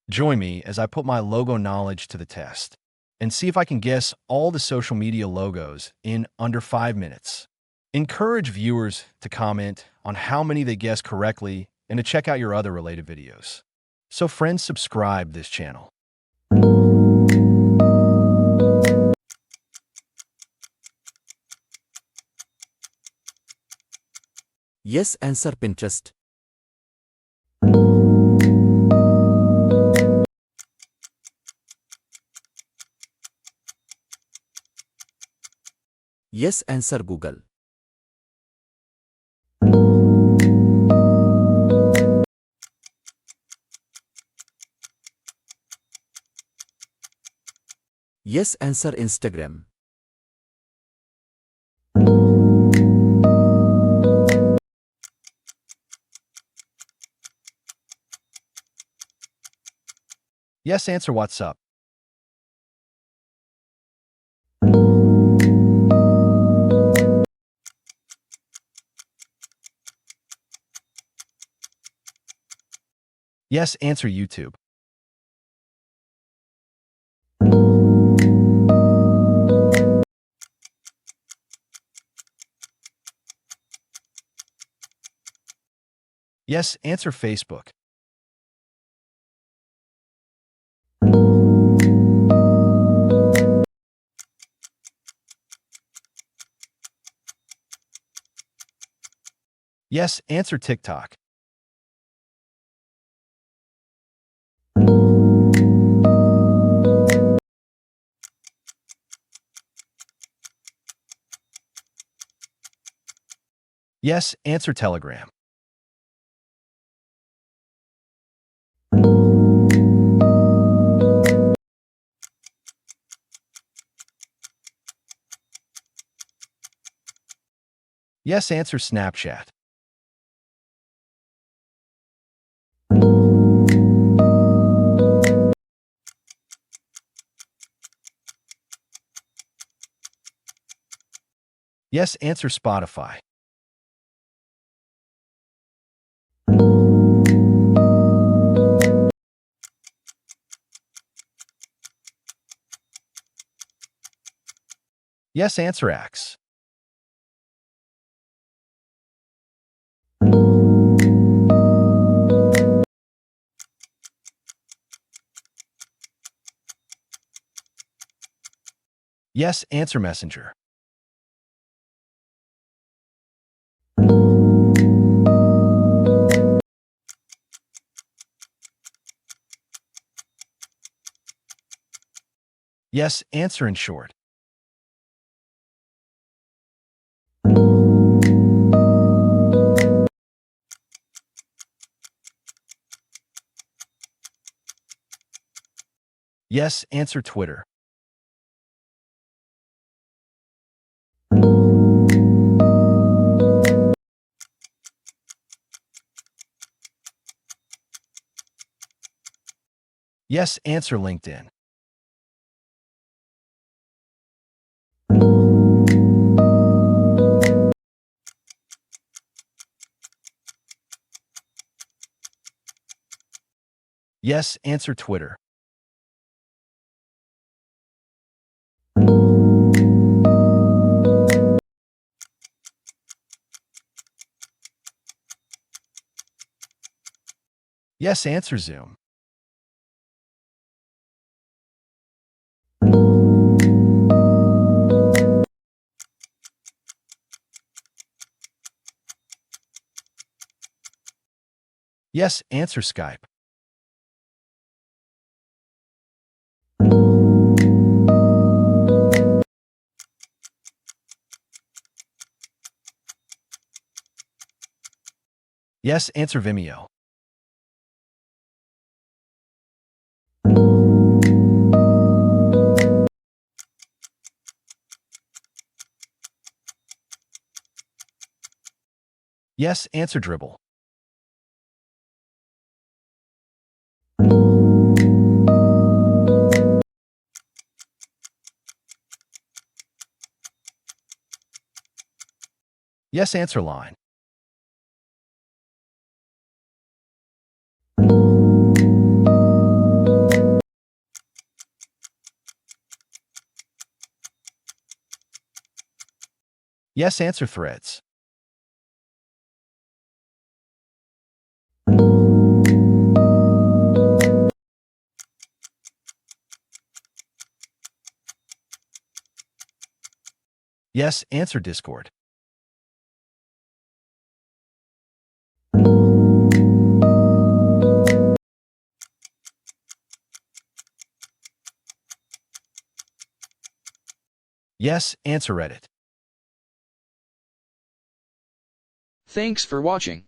Join me as I put my logo knowledge to the test and see if I can guess all the social media logos in under 5 minutes. Encourage viewers to comment on how many they guess correctly and to check out your other related videos. So friends, subscribe this channel. Yes, answer Pinterest. Yes, answer Google. Yes, answer Instagram. Yes, answer WhatsApp. Yes, answer YouTube. Yes, answer Facebook. Yes, answer TikTok. Yes, answer Telegram. Yes, answer Snapchat. Yes, answer Spotify. Yes, answer X. Yes, answer Messenger. Yes, answer in short. Yes, answer Twitter. Yes, answer LinkedIn. Yes, answer Twitter. Yes, answer Zoom. Yes, answer Skype. Yes, answer Vimeo. Yes, answer Dribble. Yes, answer Line. Yes, answer Threads. Yes, answer Discord. Yes, answer Reddit. Thanks for watching.